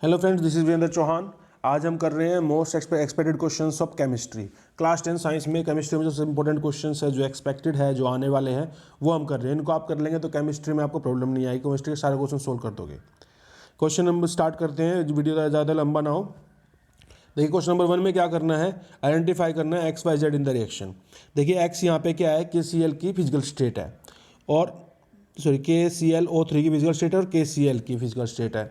Hello friends, this is Virendra Chauhan. आज हम कर रहे हैं most expected questions of chemistry. Class 10 science में केमिस्ट्री में जो इंपॉर्टेंट क्वेश्चंस है, जो एक्सपेक्टेड है, जो आने वाले हैं, वो हम कर रहे हैं। इनको आप कर लेंगे तो केमिस्ट्री में आपको प्रॉब्लम नहीं आएगी, केमिस्ट्री के सारे क्वेश्चन सोल्व कर दोगे। क्वेश्चन नंबर स्टार्ट करते हैं, वीडियो ज़्यादा लंबा ना हो। देखिए क्वेश्चन नंबर 1 में क्या करना है, आइडेंटिफाई करना है x y z in the reaction. देखिए एक्स यहाँ पे क्या है, KCl की फिजिकल स्टेट है, और KClO3 की फिजिकल स्टेट है, और KCl की फिजिकल स्टेट है।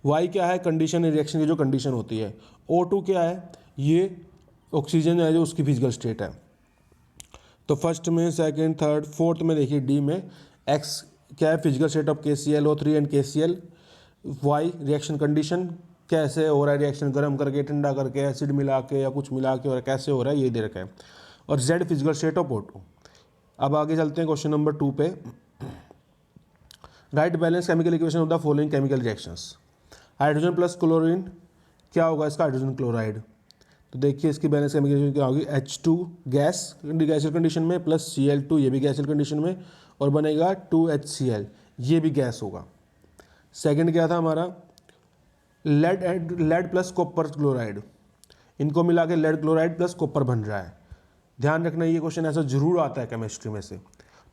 वाई क्या है, कंडीशन रिएक्शन की जो कंडीशन होती है। O2 क्या है, ये ऑक्सीजन है जो उसकी फिजिकल स्टेट है। तो फर्स्ट में, सेकंड, थर्ड, फोर्थ में देखिए डी में एक्स क्या है, physical state of KClO3 and KCl। Y reaction condition, कैसे हो रहा है रिएक्शन, गर्म करके, ठंडा करके, एसिड मिला के या कुछ मिला के, और कैसे हो रहा है ये दे रखा है। और Z physical state of O2। अब आगे चलते हैं क्वेश्चन नंबर 2 पे। Right balance chemical equation of the following chemical reactions. Hydrogen plus chlorine क्या होगा इसका, हाइड्रोजन क्लोराइड। तो देखिए इसकी बैलेंस केमिकल क्या होगी, H2 गैस गैसियल कंडीशन में प्लस Cl2, ये भी गैसियल कंडीशन में, और बनेगा 2HCl, ये भी गैस होगा। सेकंड क्या था हमारा, लेड प्लस कॉपर क्लोराइड, इनको मिला के लेड क्लोराइड प्लस कॉपर बन रहा है। ध्यान रखना ये क्वेश्चन ऐसा जरूर आता है केमिस्ट्री में से।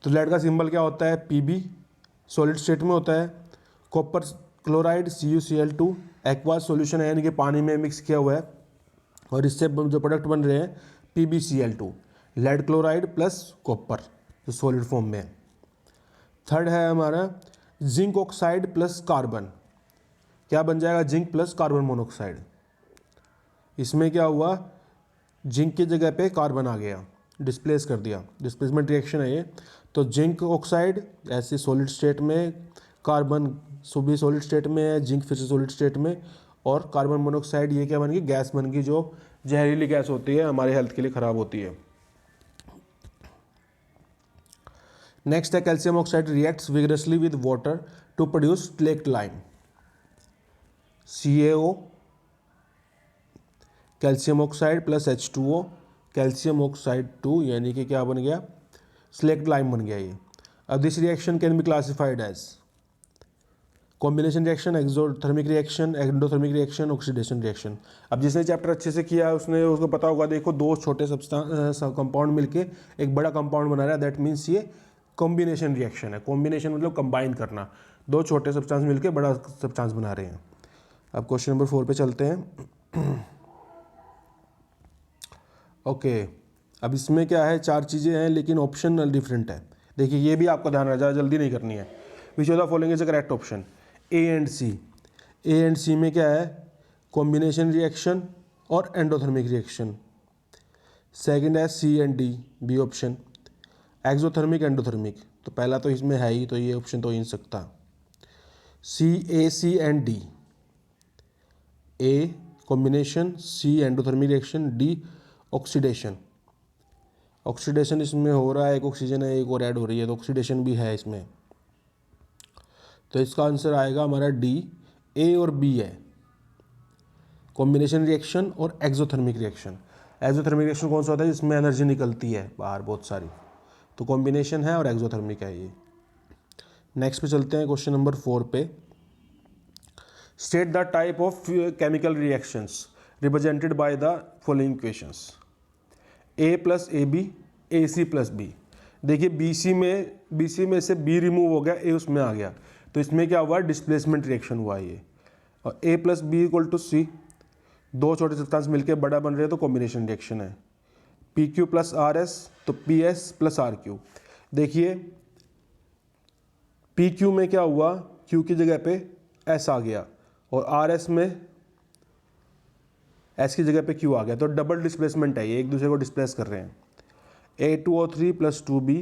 तो लेड का सिंबल क्या होता है, Pb, सॉलिड स्टेट में होता है। Copper chloride CuCl2 aqua solution है, यानी कि पानी में मिक्स किया हुआ है, और इससे जो प्रोडक्ट बन रहे हैं PbCl2, lead chloride plus copper जो सॉलिड फॉर्म में है। थर्ड है हमारा जिंक ऑक्साइड प्लस कार्बन, क्या बन जाएगा, जिंक प्लस कार्बन मोनोऑक्साइड। इसमें क्या हुआ, जिंक की जगह पे कार्बन आ गया, डिस्प्लेस कर दिया, डिस्प्लेसमेंट रिएक्शन है ये। तो जिंक ऑक्साइड ऐसे सॉलिड स्टेट में, कार्बन भी सॉलिड स्टेट में है, जिंक फिर से सॉलिड स्टेट में, और कार्बन मोनोऑक्साइड ये क्या बन गई, गैस बन गई, जो जहरीली गैस होती है, हमारे हेल्थ के लिए ख़राब होती है। नेक्स्ट है calcium oxide reacts vigorously with water to produce slaked lime. CaO, calcium oxide plus H2O, calcium oxide 2, यानी कि क्या बन गया, स्लेक्ट लाइम बन गया ये। अब this reaction can be classified as combination reaction, exothermic reaction, endothermic reaction, oxidation reaction. अब जिसने चैप्टर अच्छे से किया है उसने उसको पता होगा, देखो दो छोटे कंपाउंड मिलके एक बड़ा कंपाउंड बना रहा है, दैट मीन्स ये कॉम्बिनेशन रिएक्शन है। कॉम्बिनेशन मतलब कंबाइन करना, दो छोटे सब्सटेंस मिलके बड़ा सब्सटेंस बना रहे हैं। अब क्वेश्चन नंबर 4 पे चलते हैं। ओके, अब इसमें क्या है, चार चीज़ें हैं लेकिन ऑप्शन डिफरेंट है। देखिए ये भी आपको ध्यान रखना, ज़्यादा जल्दी नहीं करनी है। Which of the following is the correct option, A and C। A and C में क्या है, कॉम्बिनेशन रिएक्शन और एंडोथर्मिक रिएक्शन। सेकंड है C and D, B option, exothermic endothermic. तो पहला तो इसमें है ही, तो ये ऑप्शन तो ही नहीं सकता। C and D, A combination, C endothermic reaction, D oxidation. Oxidation इसमें हो रहा है, एक ऑक्सीजन है, एक और ऐड हो रही है, तो ऑक्सीडेशन भी है इसमें। तो इसका आंसर आएगा हमारा D, A और B है, कॉम्बिनेशन रिएक्शन और एक्सोथर्मिक रिएक्शन। एक्सोथर्मिक रिएक्शन कौन सा होता है, जिसमें एनर्जी निकलती है बाहर बहुत सारी, तो कॉम्बिनेशन है और एक्सोथर्मिक है ये। नेक्स्ट पे चलते हैं क्वेश्चन नंबर 4 पे। State the type of chemical reactions represented by the following equations. A plus AB, AC plus B। देखिए BC में से B रिमूव हो गया, A उसमें आ गया, तो इसमें क्या हुआ, डिस्प्लेसमेंट रिएक्शन हुआ ये। और A plus B equal to C, दो छोटे सब्सटेंस मिलकर बड़ा बन रहे हैं, तो कॉम्बिनेशन रिएक्शन है। PQ प्लस RS, तो PS प्लस RQ। देखिए PQ में क्या हुआ, Q की जगह पे S आ गया, और RS में S की जगह पे Q आ गया, तो डबल डिस्प्लेसमेंट है, ये एक दूसरे को डिस्प्लेस कर रहे हैं। A2O3 plus 2B,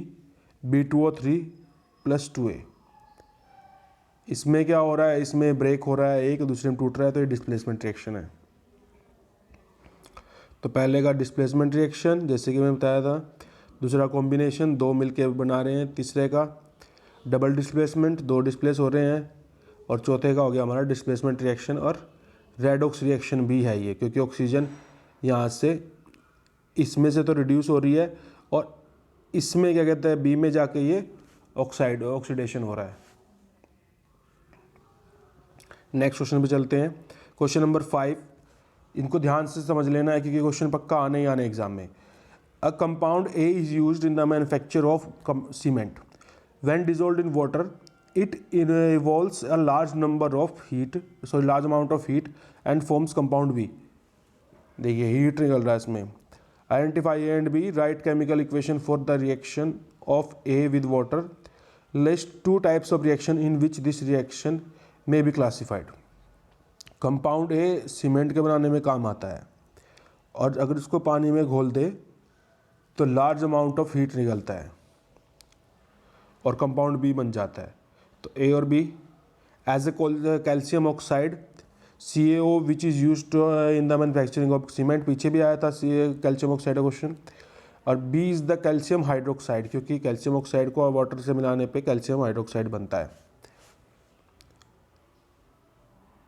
B2O3 plus 2A। इसमें क्या हो रहा है, इसमें ब्रेक हो रहा है, एक दूसरे में टूट रहा है, तो ये डिस्प्लेसमेंट रिएक्शन है। तो पहले का डिस्प्लेसमेंट रिएक्शन जैसे कि मैं बताया था, दूसरा कॉम्बिनेशन, दो मिलके बना रहे हैं, तीसरे का डबल डिस्प्लेसमेंट, दो डिस्प्लेस हो रहे हैं, और चौथे का हो गया हमारा डिस्प्लेसमेंट रिएक्शन, और रेडॉक्स रिएक्शन भी है ये, क्योंकि ऑक्सीजन यहाँ से इसमें से तो रिड्यूस हो रही है, और इसमें क्या कहते हैं, बी में जाके ये ऑक्सीडेशन हो रहा है। नेक्स्ट क्वेश्चन पे चलते हैं। क्वेश्चन नंबर 5, इनको ध्यान से समझ लेना है क्योंकि क्वेश्चन पक्का आने ही आने एग्जाम में। A compound A is used in the manufacture of cement. When dissolved in water it involves a large amount of heat and forms compound B। देखिए हीट निकल रहा है इसमें। Identify A and B, write chemical equation for the reaction of A with water, list 2 types of reaction in which this reaction में be classified. Compound A cement के बनाने में काम आता है और अगर इसको पानी में घोल दे तो लार्ज अमाउंट ऑफ हीट निकलता है और कंपाउंड बी बन जाता है। तो ए और B, as a calcium oxide CaO which is use in the manufacturing of cement, पीछे भी आया था कैल्शियम ऑक्साइड का क्वेश्चन। और B is the calcium hydroxide, क्योंकि कैल्शियम ऑक्साइड को वाटर से मिलाने पे कैल्शियम हाइड्रोक्साइड बनता है।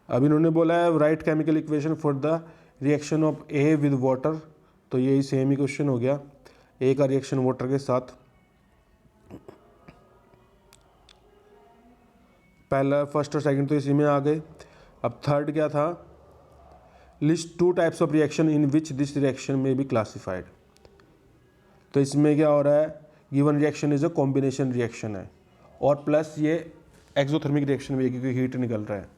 अब इन्होंने बोला है right chemical equation for the reaction of A with water, तो यही सेम ही क्वेश्चन हो गया, ए का रिएक्शन वाटर के साथ। पहला फर्स्ट और सेकंड तो इसी में आ गए। अब थर्ड क्या था, list 2 types of reaction in which this reaction में बी क्लासिफाइड। तो इसमें क्या हो रहा है, given reaction is a combination reaction है और प्लस ये एक्सोथर्मिक रिएक्शन भी है क्योंकि हीट निकल रहा है।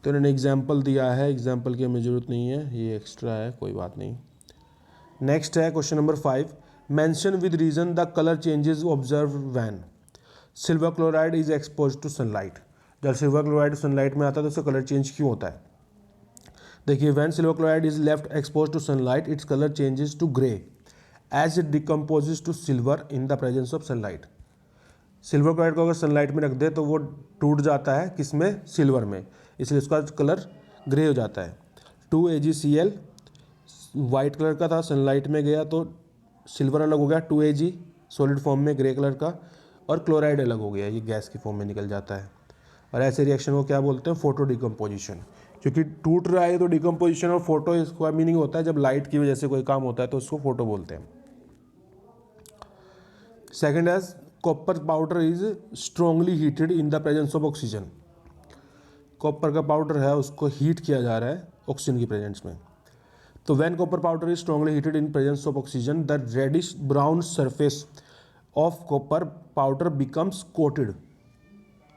तो इन्होंने एग्जाम्पल दिया है, एग्जाम्पल की हमें ज़रूरत नहीं है, ये एक्स्ट्रा है, कोई बात नहीं। नेक्स्ट है question number 5, mention with reason the colour changes observe when silver chloride is expose to sunlight. जब सिल्वर क्लोराइड सनलाइट में आता है तो उसका कलर चेंज क्यों होता है। देखिए when silver chloride is left expose to sunlight its colour changes to grey as it decomposes to silver in the presence of sunlight. Silver chloride को अगर सनलाइट में रख दे तो वो टूट जाता है किसमें, सिल्वर में, इसलिए उसका कलर ग्रे हो जाता है। 2AgCl वाइट कलर का था, सनलाइट में गया तो सिल्वर अलग हो गया, 2Ag सॉलिड फॉर्म में ग्रे कलर का, और क्लोराइड अलग हो गया, ये गैस की फॉर्म में निकल जाता है। और ऐसे रिएक्शन को क्या बोलते हैं, फोटो डिकम्पोजिशन। क्योंकि टूट रहा है तो डिकम्पोजिशन, और फोटो इसका मीनिंग होता है जब लाइट की वजह से कोई काम होता है तो उसको फोटो बोलते हैं। Second as copper powder is strongly heated in the presence of oxygen. Copper का पाउडर है उसको हीट किया जा रहा है ऑक्सीजन की प्रेजेंस में। तो when copper powder is strongly heated in presence of oxygen the reddish brown surface of copper powder becomes coated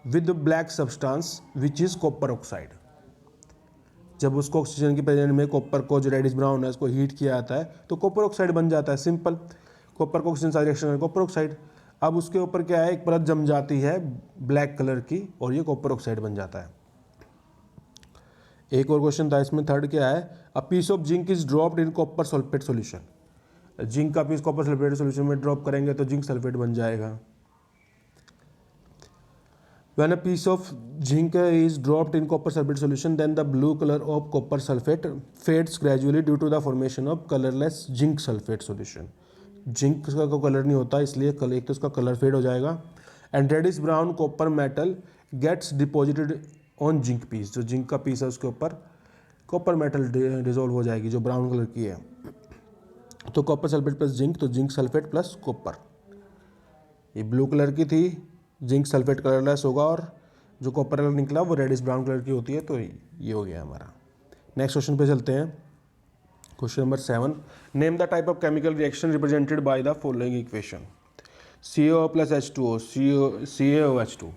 with black substance which is copper oxide. जब उसको ऑक्सीजन की प्रेजेंस में कॉपर को जो reddish brown है उसको heat किया जाता है तो कॉपर ऑक्साइड बन जाता है, सिंपल। कॉपर को ऑक्सीजन साथ रिएक्शन है कॉपर ऑक्साइड। अब उसके ऊपर क्या है, एक परत जम जाती है ब्लैक कलर की और ये कॉपर ऑक्साइड बन जाता है। एक और क्वेश्चन था इसमें, थर्ड क्या है, a piece of zinc is dropped in copper sulphate solution. Zinc का पीस कॉपर सल्फेट सॉल्यूशन में ड्रॉप करेंगे तो जिंक सल्फेट बन जाएगा। When a piece of zinc is dropped in copper sulfate solution, then the blue color of copper sulfate fades gradually due to the formation of colorless zinc sulfate solution. Zinc का कोई colour नहीं होता इसलिए एक तो उसका colour fade हो जाएगा। And reddish brown copper metal gets deposited on zinc piece. जो जिंक का पीस है उसके ऊपर कॉपर मेटल डिजोल्व हो जाएगी जो ब्राउन कलर की है। तो कॉपर सल्फेट प्लस जिंक, तो जिंक सल्फेट प्लस कॉपर। ये ब्लू कलर की थी, जिंक सल्फेट कलरलेस होगा, और जो कॉपर कलर निकला वो रेडिश ब्राउन कलर की होती है। तो ये हो गया हमारा। नेक्स्ट क्वेश्चन पे चलते हैं। Question number 7, name the type of chemical reaction represented by the following equation. CaO plus H2O, CaOH2।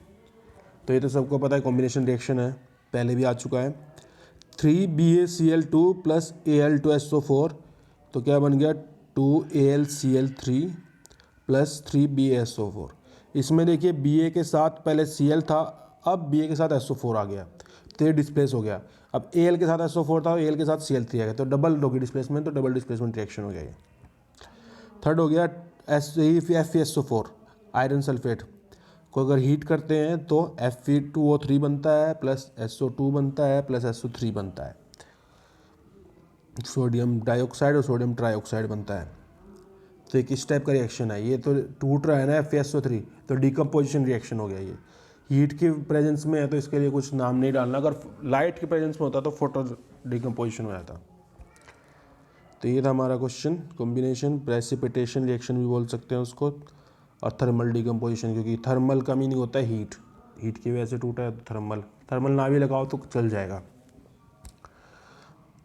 तो ये तो सबको पता है कॉम्बिनेशन रिएक्शन है, पहले भी आ चुका है। 3BaCl2 प्लस Al2SO4, तो क्या बन गया 2AlCl3 प्लस 3BaSO4। इसमें देखिए Ba के साथ पहले Cl था, अब Ba के साथ SO4 आ गया तो ये डिस्प्लेस हो गया। अब Al के साथ SO4 था, Al के साथ Cl3 आ गया, तो डबल होगी डिस्प्लेसमेंट, तो डबल डिस्प्लेसमेंट रिएक्शन हो गया ये। थर्ड हो गया FeSO4 आयरन सल्फेट को अगर हीट करते हैं तो Fe2O3 बनता है प्लस SO2 बनता है प्लस SO3 बनता है, सोडियम डाइऑक्साइड और सोडियम ट्राइऑक्साइड बनता है। तो एक इस टाइप का रिएक्शन है। ये तो टूट रहा है ना FeSO3, तो डिकम्पोजिशन रिएक्शन हो गया। ये हीट की प्रेजेंस में है तो इसके लिए कुछ नाम नहीं डालना, अगर लाइट की प्रेजेंस में होता तो फोटो डिकम्पोजिशन हो जाता। तो ये था हमारा क्वेश्चन। कॉम्बिनेशन प्रेसिपिटेशन रिएक्शन भी बोल सकते हैं उसको, और थर्मल डिकम्पोजिशन, क्योंकि थर्मल का मीनिंग होता है हीट की वजह से टूटा है। थर्मल ना भी लगाओ तो चल जाएगा।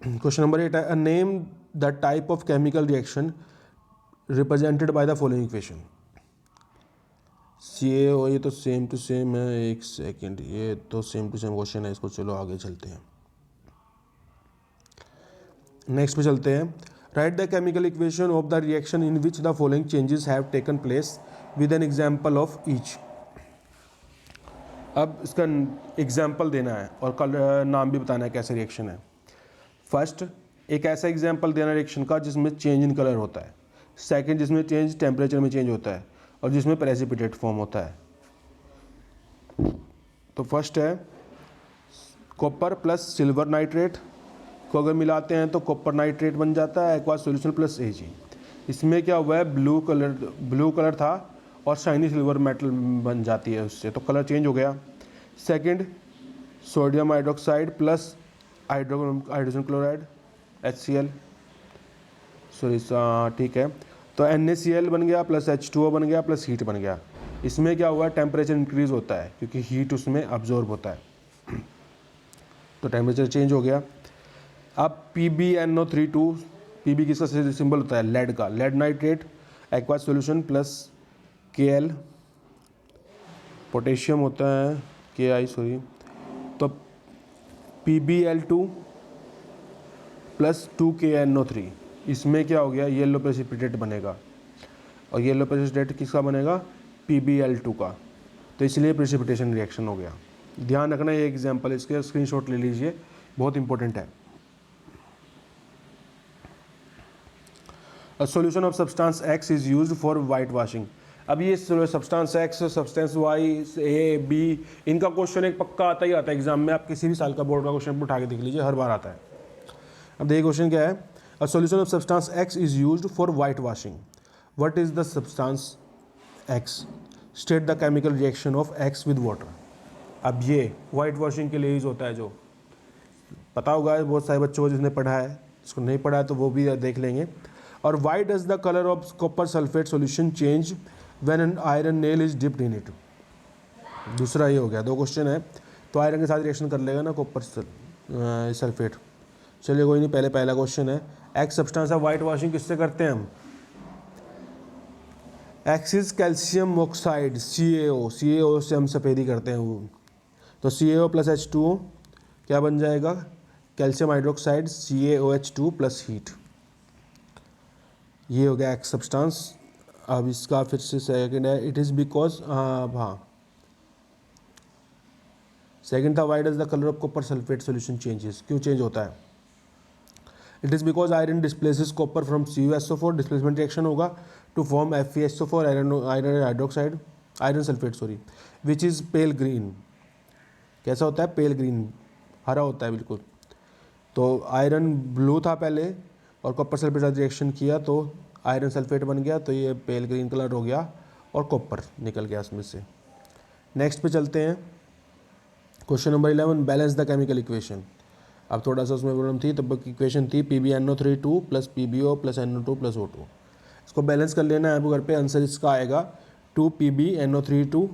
क्वेश्चन नंबर 8 है, name the type of chemical reaction represented by the following equation. CaO, ये तो सेम टू सेम है, एक सेकेंड, ये तो सेम टू सेम क्वेश्चन है, इसको चलो आगे चलते हैं, नेक्स्ट पे चलते हैं। Right the chemical equation of the reaction in which the following changes have taken place with an example of each. अब इसका एग्जाम्पल देना है और कलर नाम भी बताना है कैसा रिएक्शन है। फर्स्ट, एक ऐसा एग्जाम्पल देना रिएक्शन का जिसमें चेंज इन कलर होता है। सेकंड, जिसमें चेंज टेम्परेचर में चेंज होता है और जिसमें प्रेसिपिटेट फॉर्म होता है। तो फर्स्ट है कॉपर प्लस सिल्वर नाइट्रेट को अगर मिलाते हैं तो कॉपर नाइट्रेट बन जाता है, एक्वा सॉल्यूशन प्लस Ag। इसमें क्या हुआ है, ब्लू कलर था और शाइनी सिल्वर मेटल बन जाती है उससे, तो कलर चेंज हो गया। Second, sodium hydroxide plus hydrogen chloride HCl, sorry ठीक है, तो NaCl बन गया प्लस H2O बन गया प्लस हीट बन गया। इसमें क्या हुआ, टेम्परेचर इंक्रीज होता है क्योंकि हीट उसमें अब्जॉर्ब होता है, तो टेम्परेचर चेंज हो गया। अब PbNO32, Pb किसका सिंबल होता है, लेड का, lead nitrate aqua solution plus Kl, potassium होता है Ki सॉरी, तो PbL2 प्लस 2KNO3, इसमें क्या हो गया, येलो प्रेसिपिटेट बनेगा और येलो प्रेसिपिटेट किसका बनेगा, PbL2 का, तो इसलिए प्रेसिपिटेशन रिएक्शन हो गया। ध्यान रखना, ये एग्जांपल, इसके स्क्रीनशॉट ले लीजिए, बहुत इंपॉर्टेंट है। A solution of substance X is used for white washing। अब ये substance X, substance Y, A, B, इनका क्वेश्चन एक पक्का आता ही आता है एग्जाम में, आप किसी भी साल का बोर्ड का क्वेश्चन उठा के देख लीजिए, हर बार आता है। अब देखिए क्वेश्चन क्या है, A solution of substance X is used for white washing। What is the substance X? State the chemical reaction of X with water। अब ये वाइट वॉशिंग के लिए यूज होता है, जो पता होगा बहुत सारे बच्चों को जिसने पढ़ा है, जिसको नहीं पढ़ा है तो वो भी देख लेंगे। और Y does the colour of copper sulphate solution change when an iron nail is dipped in it. दूसरा ये हो गया, दो क्वेश्चन है, तो आयरन के साथ रिएक्शन कर लेगा ना कॉपर सल्फेट। चलिए कोई नहीं, पहला क्वेश्चन है, x substance of white washing किससे करते हैं हम, x is calcium oxide CaO से हम सफ़ेदी करते हैं वो, तो CaO प्लस H2O क्या बन जाएगा, calcium hydroxide CaOH2 plus heat, ये हो गया एक्स सब्सटेंस। अब इसका फिर से सेकंड है, इट इज़ बिकॉज, हाँ सेकंड था, why does the colour of copper sulphate solution changes, क्यों चेंज होता है, it is because iron displaces copper from CuSO4, displacement reaction होगा to form FeSO4 iron hydroxide, iron sulphate sorry, which is pale green. कैसा होता है, पेल green, हरा होता है बिल्कुल। तो आयरन ब्लू था पहले और कॉपर सल्फेट साथ रिएक्शन किया तो आयरन सल्फेट बन गया, तो ये पेल ग्रीन कलर हो गया और कॉपर निकल गया उसमें से। नेक्स्ट पे चलते हैं, question number 11, balance the chemical equation. अब थोड़ा सा उसमें प्रॉब्लम थी, तो इक्वेशन थी PbNO32 plus PbO plus NO2 plus O2। इसको बैलेंस कर लेना है आपको घर पे, आंसर इसका आएगा 2PbNO32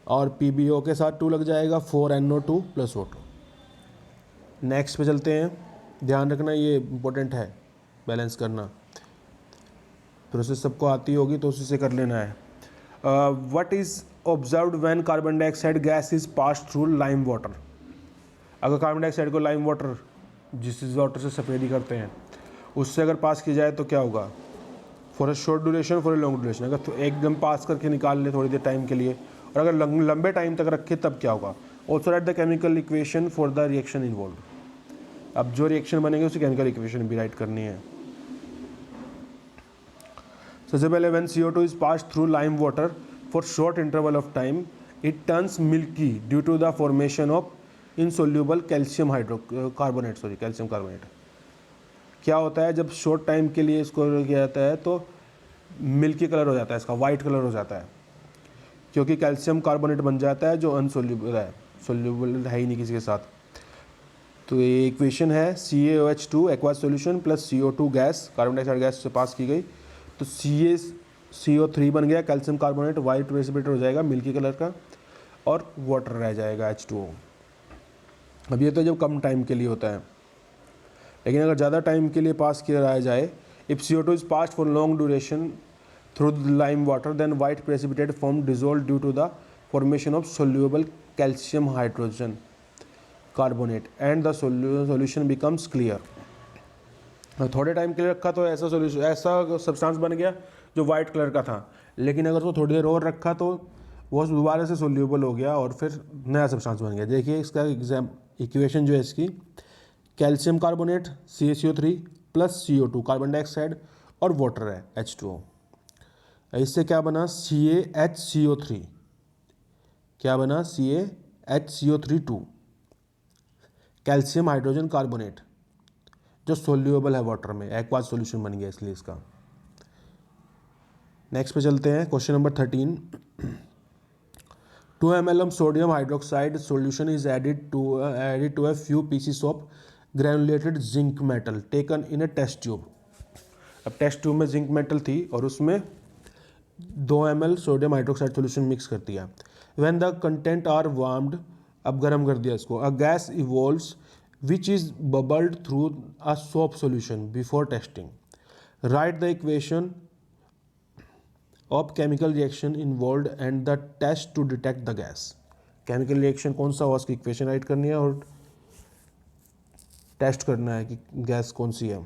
और PbO के साथ 2 लग जाएगा, 4NO2 प्लस O2। नेक्स्ट पे चलते हैं, ध्यान रखना ये इंपॉर्टेंट है, बैलेंस करना, प्रोसेस सबको आती होगी तो उसी से कर लेना है। What is observed when carbon dioxide gas is pass through lime water. अगर कार्बन डाइऑक्साइड को लाइम वाटर, जिस वाटर से सफ़ेदी करते हैं, उससे अगर पास की जाए तो क्या होगा, for a short duration, for a long duration. अगर तो एकदम पास करके निकाल ले थोड़ी देर टाइम के लिए, और अगर लंबे टाइम तक रखे तब क्या होगा। Also right the chemical equation for the reaction involve. अब जो रिएक्शन बनेंगे उसी केमिकल इक्वेशन भी राइट करनी है। सबसे पहले when CO2 is pass through lime water for short interval of time it turns milky due to the formation of insoluble calcium carbonate. क्या होता है, जब शॉर्ट टाइम के लिए इसको किया जाता है तो मिल्की कलर हो जाता है, इसका वाइट कलर हो जाता है, क्योंकि कैल्शियम कार्बोनेट बन जाता है जो अनसोल्यूबल है, सोल्यूबल है ही नहीं किसी के साथ। तो ये इक्वेशन है CaOH2 aqua solution plus CO2 gas, carbon dioxide gas से पास की गई, तो CO3 बन गया, कैल्शियम कार्बोनेट वाइट प्रेसिपिटेट हो जाएगा मिल्की कलर का, और वाटर रह जाएगा H2O। अब ये तो जब कम टाइम के लिए होता है। लेकिन अगर ज़्यादा टाइम के लिए पास किया जाए, if CO2 is passed for long duration through lime water then white precipitate form dissolve due to the formation of soluble calcium hydrogen carbonate and the solution becomes clear. थोड़े time के लिए रखा तो ऐसा solution, ऐसा substance बन गया जो वाइट कलर का था, लेकिन अगर उसको थोड़ी देर और रखा तो वो दोबारा से सोल्यूबल हो गया और फिर नया सब्सटेंस बन गया। देखिए इसका इक्वेशन जो है इसकी, calcium carbonate CaCO3 plus CO2 carbon dioxide और वाटर है H2O। इससे क्या बना, CaHCO3, क्या बना, CaHCO3 कैल्शियम हाइड्रोजन कार्बोनेट जो सोल्यूबल है वाटर में, एक्वास सॉल्यूशन बन गया इसलिए इसका। नेक्स्ट पे चलते हैं, question number 13। 2 ml sodium hydroxide solution is added to a few pieces of granulated zinc metal taken in a test tube। अब टेस्ट ट्यूब में जिंक मेटल थी और उसमें 2 ml sodium hydroxide solution mix कर दिया। When the content are warmed, अब गर्म कर दिया इसको, a gas evolves which is bubbled through a soap solution before testing. Write the equation of chemical reaction involve and the test to detect the gas. Chemical reaction कौन सा हो उसकी equation right करनी है और टेस्ट करना है कि गैस कौन सी है।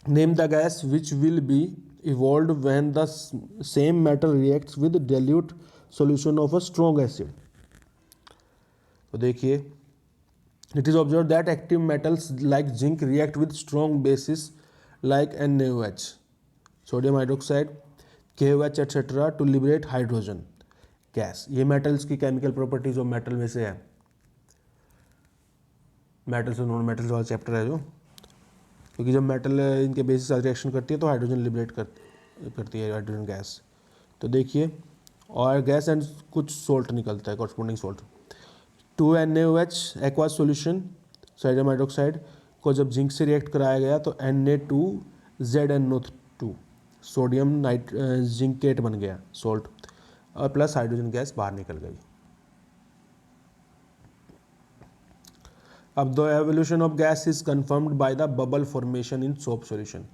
Name the gas which will be evolve when the same metal reacts with dilute solution of a strong acid। तो देखिए, it is observed that active metals like zinc react with strong bases like NaOH, sodium hydroxide, KOH etc. to liberate hydrogen gas। ये metals की chemical properties of metal में से है, metals और non metals वाला chapter है जो, क्योंकि जब मेटल इनके बेसिस साथ रिएक्शन करती है तो हाइड्रोजन लिबरेट करती है हाइड्रोजन गैस। तो देखिए, और गैस एंड कुछ सोल्ट निकलता है, corresponding salt. 2 NaOH aqueous solution sodium hydroxide को जब जिंक से रिएक्ट कराया गया तो Na2ZnO2 सोडियम जिंकेट बन गया सोल्ट, और प्लस हाइड्रोजन गैस बाहर निकल गई। अब the evolution of gas is confirmed by the bubble formation in soap solution.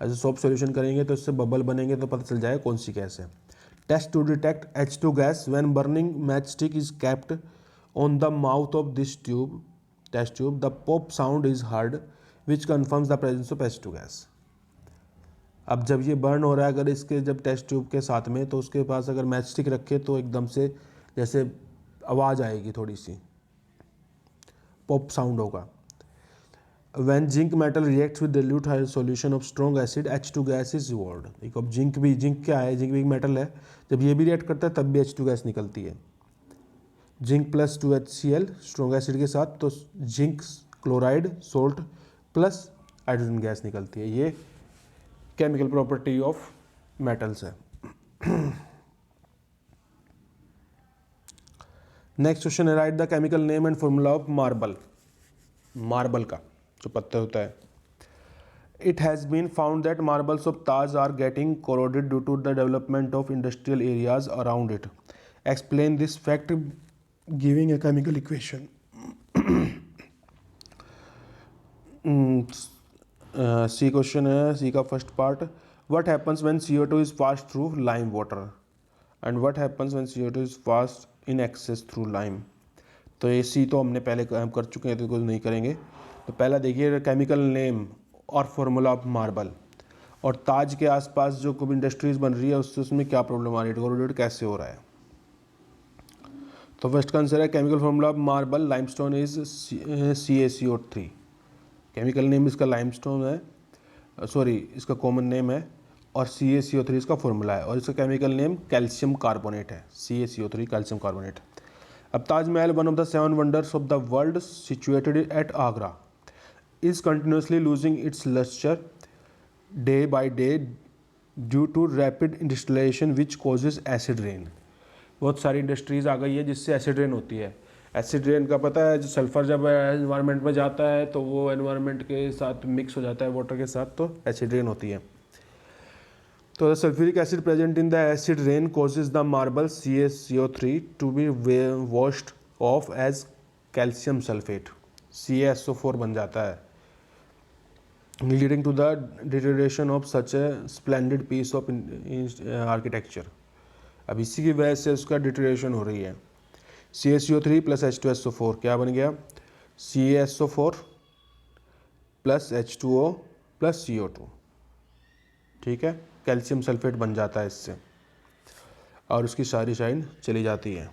ऐसे सोप सॉल्यूशन करेंगे तो इससे बबल बनेंगे तो पता चल जाएगा कौन सी गैस है। Test to detect H2 gas when burning match stick is kept on the mouth of this tube test tube, the pop sound is heard which confirms the presence of H2 gas. अब जब ये burn हो रहा है अगर इसके जब test tube के साथ में, तो उसके पास अगर मैच स्टिक रखे तो एकदम से जैसे आवाज़ आएगी, थोड़ी सी पॉप साउंड होगा। When zinc metal reacts with dilute solution of strong acid, H2 gas is evolved। एक अब जिंक क्या है, जिंक भी एक मेटल है, जब ये भी रिएक्ट करता है तब भी H2 गैस निकलती है। Zinc plus 2HCl strong acid के साथ, तो zinc chloride salt plus hydrogen gas निकलती है। ये केमिकल प्रॉपर्टी ऑफ मेटल्स है। नेक्स्ट क्वेश्चन है, write the chemical name and formula of marble. Marble का जो पत्थर होता है। It has been found that marbles of Taj are getting corroded due to the development of industrial areas around it. Explain this fact giving a chemical equation. C question है, C का first part, what happens when CO2 is passed through lime water and what happens when CO2 is passed in excess through lime. तो ये सी तो हमने पहले हम कर चुके हैं तो कुछ नहीं करेंगे। तो पहला देखिए, केमिकल नेम और फार्मूला ऑफ मार्बल, और ताज के आसपास जो कोई इंडस्ट्रीज बन रही है उससे उसमें क्या प्रॉब्लम आ रही है, कोरोडेड कैसे हो रहा है। तो फर्स्ट का आंसर है chemical formula of marble limestone is CaCO3। Chemical name इसका लाइमस्टोन है, सॉरी इसका कॉमन नेम है, और CaCO3 इसका फार्मूला है, और इसका केमिकल नेम कैल्शियम कार्बोनेट है, CaCO3 कैल्शियम कार्बोनेट। अब Taj Mahal, one of the 7 wonders of the world situated at Agra, is continuously losing its luster day by day due to rapid industrialization which causes acid rain। बहुत सारी industries आ गई है जिससे acid rain होती है। Acid rain का पता है, जो सल्फर जब एनवायरनमेंट में जाता है तो वो एनवायरनमेंट के साथ मिक्स हो जाता है वाटर के साथ, तो एसिड रेन होती है। तो the sulphuric acid present in the acid rain causes the marble CaCO3 to be washed off as calcium sulphate, CaSO4 बन जाता है। Leading to the deterioration of such a splendid piece of architecture. अब इसी की वजह से उसका डिटेरेशन हो रही है। CaCO3 प्लस H2SO4 क्या बन गया? CaSO4 plus H2O plus CO2, ठीक है, कैल्शियम सल्फेट बन जाता है इससे और उसकी सारी शाइन चली जाती है।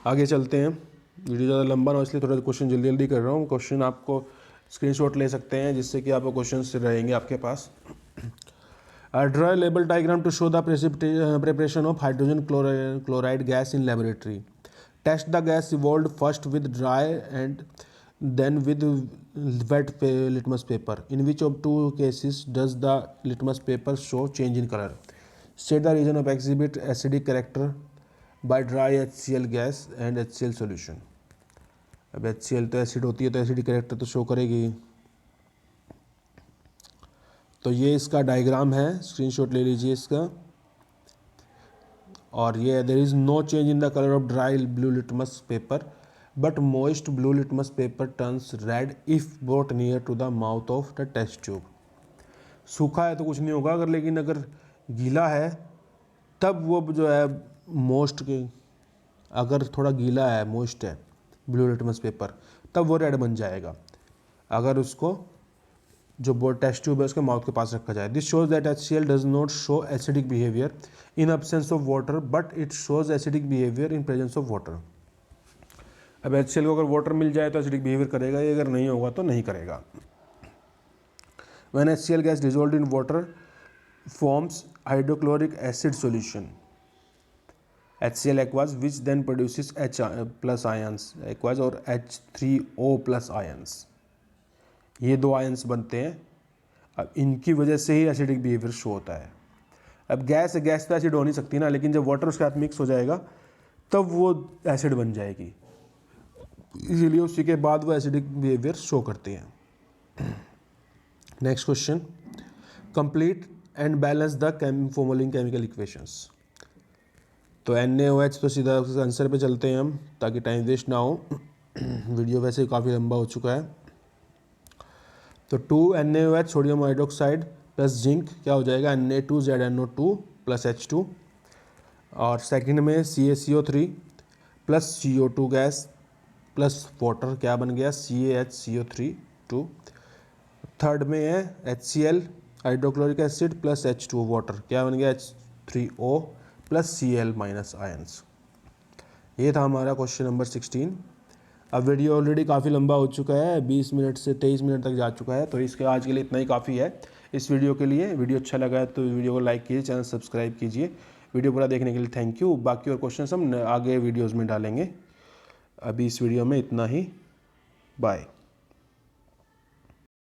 आगे चलते हैं, वीडियो ज़्यादा लंबा ना इसलिए थोड़ा क्वेश्चन जल्दी जल्दी कर रहा हूँ। क्वेश्चन आपको स्क्रीनशॉट ले सकते हैं जिससे कि आपको क्वेश्चन रहेंगे आपके पास। Draw labelled diagram to show the preparation of hydrogen chloride gas in laboratory. Test the gas evolve first with dry and then with wet litmus paper. In which of two cases does the litmus paper show change in color? State the reason of exhibit acidic character by dry HCl gas and HCl solution. अब HCl तो acid होती है तो acidic character तो show करेगी। तो ये इसका डायग्राम है, स्क्रीनशॉट ले लीजिए इसका। और ये there is no change in the colour of dry blue litmus paper but moist blue litmus paper turns red if brought near to the mouth of the test tube. सूखा है तो कुछ नहीं होगा, अगर लेकिन अगर गीला है तब वो जो है मोस्ट के, अगर थोड़ा गीला है मोइस्ट है ब्लू लिटमस पेपर तब वो रेड बन जाएगा अगर उसको जो टेस्ट ट्यूब है उसके माउथ के पास रखा जाए। This shows that HCl does not show acidic behaviour in absence of water but it shows acidic behaviour in presence of water. अब HCl को अगर वाटर मिल जाए तो एसिडिक बिहेवियर करेगा, ये अगर नहीं होगा तो नहीं करेगा। When HCl gas dissolved in water forms hydrochloric acid solution, HCl aqueous, which then produces H plus ions aqueous और H3O plus ions। ये दो आयंस बनते हैं। अब इनकी वजह से ही एसिडिक बिहेवियर शो होता है। अब गैस तो एसिड हो नहीं सकती ना, लेकिन जब वाटर उसके साथ मिक्स हो जाएगा तब वो एसिड बन जाएगी, इसीलिए उसी के बाद वो एसिडिक बिहेवियर शो करती हैं। Next question, complete and balance the following chemical equations. तो NaOH तो सीधा आंसर पे चलते हैं हम ताकि टाइम वेस्ट ना हो। वीडियो वैसे ही काफ़ी लंबा हो चुका है। तो 2NaOH sodium hydroxide plus zinc क्या हो जाएगा? Na2ZNO2 plus H2। और सेकंड में CaCO3 plus CO2 gas plus water क्या बन गया? CaHCO3 2। थर्ड में है HCl hydrochloric acid plus H2 water क्या बन गया? H3O plus Cl minus ions. ये था हमारा क्वेश्चन नंबर 16। अब वीडियो ऑलरेडी काफ़ी लंबा हो चुका है, 20 मिनट से 23 मिनट तक जा चुका है, तो इसके आज के लिए इतना ही काफ़ी है इस वीडियो के लिए। वीडियो अच्छा लगा है तो वीडियो को लाइक कीजिए, चैनल सब्सक्राइब कीजिए। वीडियो पूरा देखने के लिए थैंक यू। बाकी और क्वेश्चन हम आगे वीडियोज़ में डालेंगे। अभी इस वीडियो में इतना ही, बाय।